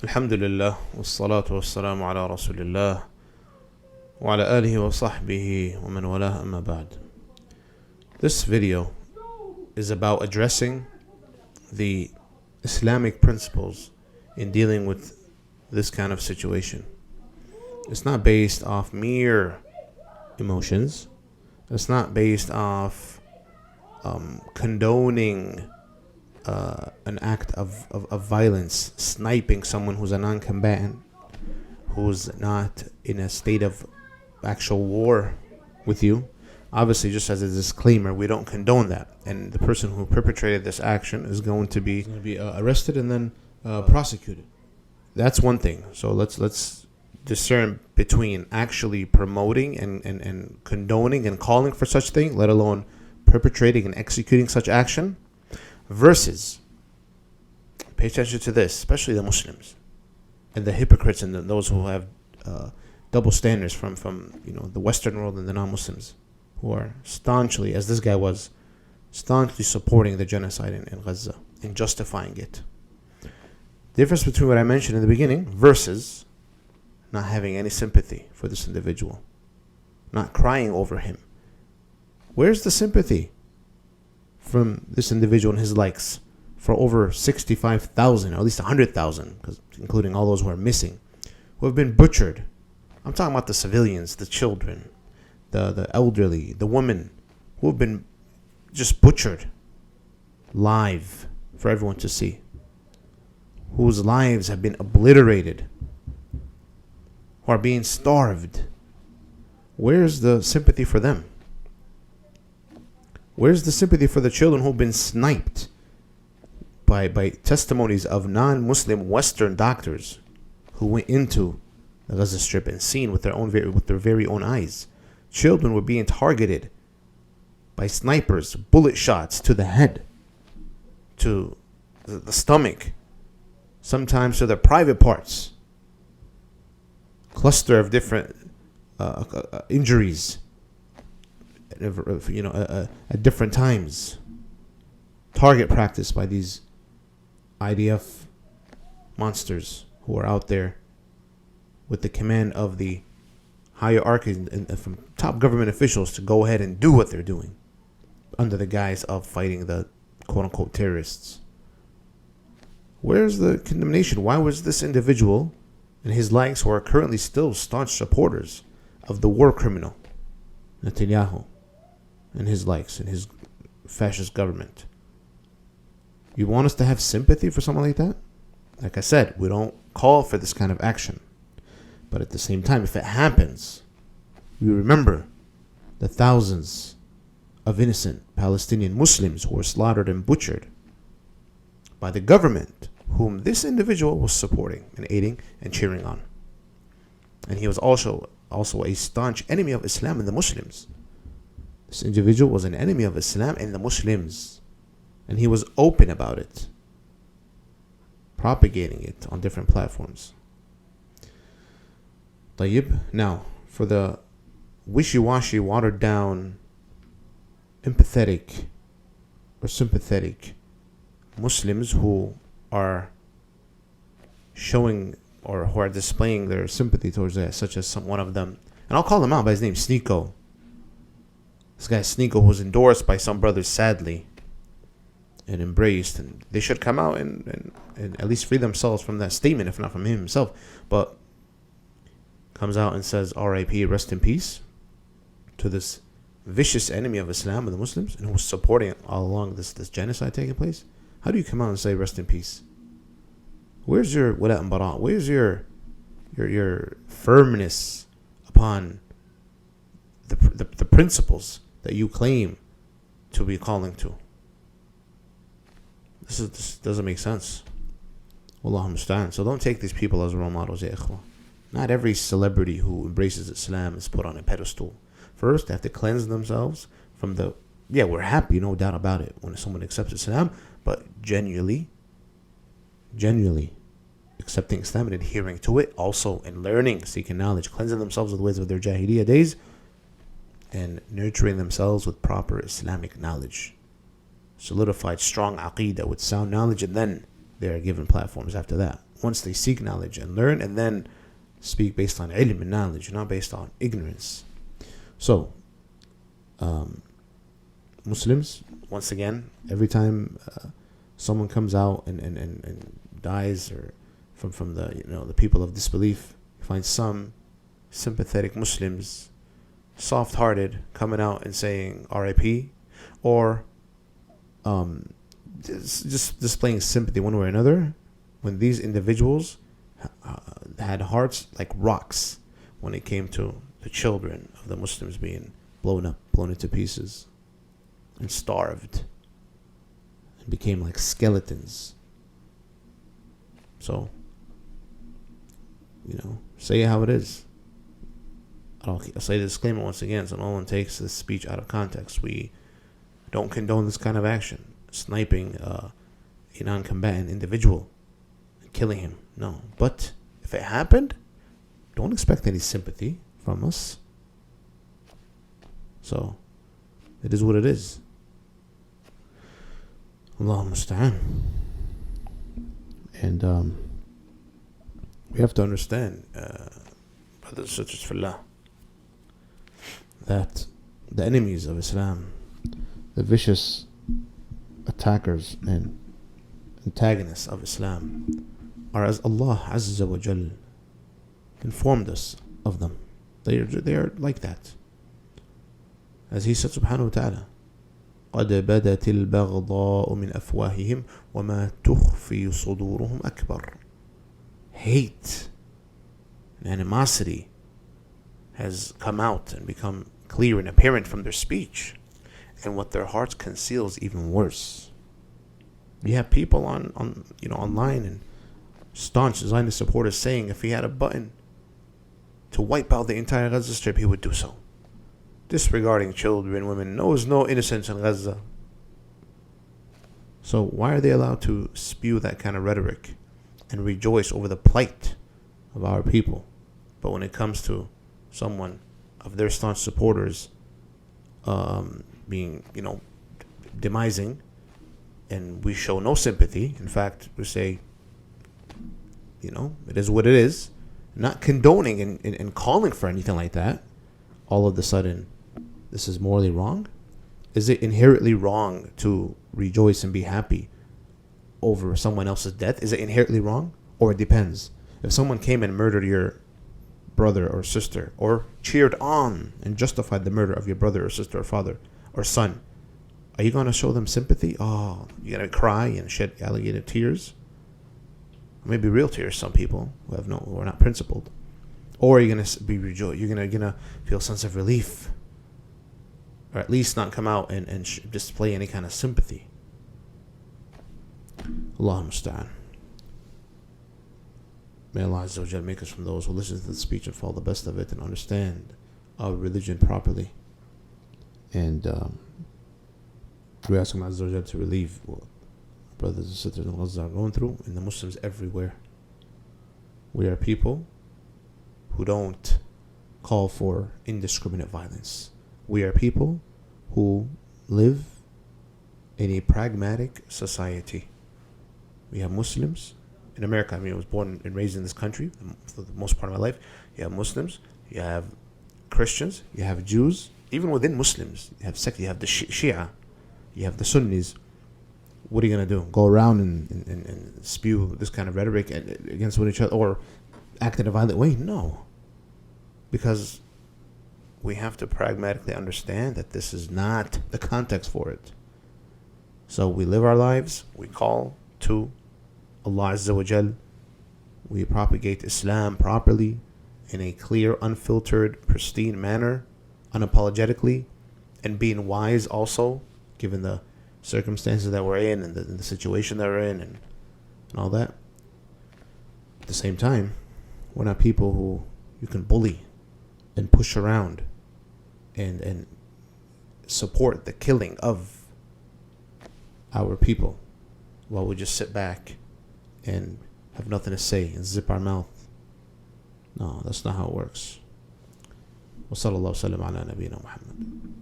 Alhamdulillah, wassalatu wassalamu ala rasulillah, wa ala alihi wa sahbihi wa man walah amma ba'd. This video is about addressing the Islamic principles in dealing with this kind of situation. It's not based off mere emotions. It's not based off condoning an act of violence, sniping someone who's a non-combatant, who's not in a state of actual war with you. Obviously, just as a disclaimer, we don't condone that, and the person who perpetrated this action is going to be arrested and then prosecuted. That's one thing. So let's discern between actually promoting and condoning and calling for such thing, let alone perpetrating and executing such action, versus, pay attention to this, especially the Muslims and the hypocrites and those who have double standards from the Western world and the non-Muslims, who are staunchly, as this guy was, staunchly supporting the genocide in Gaza and justifying it. The difference between what I mentioned in the beginning versus not having any sympathy for this individual, not crying over him. Where's the sympathy from this individual and his likes for over 65,000, or at least 100,000, including all those who are missing, who have been butchered? I'm talking about the civilians, the children, the elderly, the women, who have been just butchered live for everyone to see, whose lives have been obliterated, who are being starved. Where's the sympathy for them? Where's the sympathy for the children who've been sniped by testimonies of non-Muslim Western doctors who went into the Gaza Strip and seen with their very own eyes? Children were being targeted by snipers, bullet shots to the head, to the stomach, sometimes to their private parts. Cluster of different injuries, at different times. Target practice by these IDF monsters who are out there with the command of the hierarchy and from top government officials to go ahead and do what they're doing under the guise of fighting the quote-unquote terrorists. Where's the condemnation? Why was this individual and his likes, who are currently still staunch supporters of the war criminal Netanyahu and his likes and his fascist government, you want us to have sympathy for someone like that? Like I said, we don't call for this kind of action. But at the same time, if it happens, we remember the thousands of innocent Palestinian Muslims who were slaughtered and butchered by the government whom this individual was supporting and aiding and cheering on. And he was also a staunch enemy of Islam and the Muslims. This individual was an enemy of Islam and the Muslims, and he was open about it, propagating it on different platforms. Tayyib. Now, for the wishy-washy, watered-down, empathetic or sympathetic Muslims who are showing or who are displaying their sympathy towards that, such as one of them, and I'll call him out by his name, Sneeko. This guy Sneeko was endorsed by some brothers, sadly, and embraced, and they should come out and at least free themselves from that statement, if not from him himself. But comes out and says R.I.P., rest in peace, to this vicious enemy of Islam and the Muslims, and who was supporting all along this genocide taking place. How do you come out and say rest in peace? Where's your wala and bara? Where's your firmness upon the principles that you claim to be calling to? This doesn't make sense. Wallahu musta'an. So don't take these people as role models, ya ikhwah. Not every celebrity who embraces Islam is put on a pedestal. First, they have to cleanse themselves from we're happy, no doubt about it, when someone accepts Islam, but genuinely accepting Islam and adhering to it, also in learning, seeking knowledge, cleansing themselves of the ways of their Jahiliyyah days, and nurturing themselves with proper Islamic knowledge. Solidified strong aqeedah with sound knowledge, and then they are given platforms after that. once they seek knowledge and learn, and then speak based on ilm and knowledge, not based on ignorance. So, Muslims, once again, every time someone comes out and dies, or from the people of disbelief, you find some sympathetic Muslims, soft-hearted, coming out and saying R.I.P. or just displaying sympathy one way or another, when these individuals had hearts like rocks when it came to the children of the Muslims being blown up, blown into pieces, and starved, and became like skeletons. So, say it how it is. I'll say the disclaimer once again, so no one takes this speech out of context. We don't condone this kind of action, sniping a non-combatant individual and killing him. No, but if it happened, don't expect any sympathy from us. So, it is what it is. Allahu musta'an. And we have to understand, brothers and sisters for Allah, that the enemies of Islam, the vicious attackers and antagonists of Islam, are as Allah Azza wa Jal informed us of them. They are like that. As He said subhanahu wa ta'ala, قَدْ بَدَتِ الْبَغْضَاءُ مِنْ أَفْوَاهِهِمْ وَمَا تُخْفِي صُدُورُهُمْ أَكْبَرُ. Hate and animosity has come out and become clear and apparent from their speech, and what their hearts conceal is even worse. You have people online and staunch Zionist supporters saying if he had a button to wipe out the entire Gaza Strip, he would do so, disregarding children, women, knows no innocence in Gaza. So why are they allowed to spew that kind of rhetoric and rejoice over the plight of our people? But when it comes to someone of their staunch supporters being, demising, and we show no sympathy. In fact, we say, it is what it is, not condoning and calling for anything like that. All of a sudden, this is morally wrong? Is it inherently wrong to rejoice and be happy over someone else's death? Is it inherently wrong? Or it depends. If someone came and murdered your brother or sister, or cheered on and justified the murder of your brother or sister or father or son, are you going to show them sympathy? Oh, you're going to cry and shed alligator tears? Maybe real tears, some people who are not principled. Or are you going to be rejoiced? You're going to feel a sense of relief, or at least not come out and display any kind of sympathy. Allahu musta'an. May Allah Azza wa Jal make us from those who listen to the speech and follow the best of it and understand our religion properly. And we ask Him Azza wa Jal to relieve what brothers and sisters in Gaza are going through, and the Muslims everywhere. We are people who don't call for indiscriminate violence. We are people who live in a pragmatic society. We have Muslims. In America, I was born and raised in this country for the most part of my life. You have Muslims, you have Christians, you have Jews. Even within Muslims, you have sect, you have the Shia, you have the Sunnis. What are you going to do? Go around and spew this kind of rhetoric against one each other, or act in a violent way? No. Because we have to pragmatically understand that this is not the context for it. So we live our lives, we call to Allah Azza wa Jal, we propagate Islam properly, in a clear, unfiltered, pristine manner, unapologetically, and being wise also, given the circumstances that we're in and the situation that we're in and all that. At the same time, we're not people who you can bully and push around and support the killing of our people while we just sit back and have nothing to say and zip our mouth. No, that's not how it works. وصلى الله وسلم على نبينا محمد.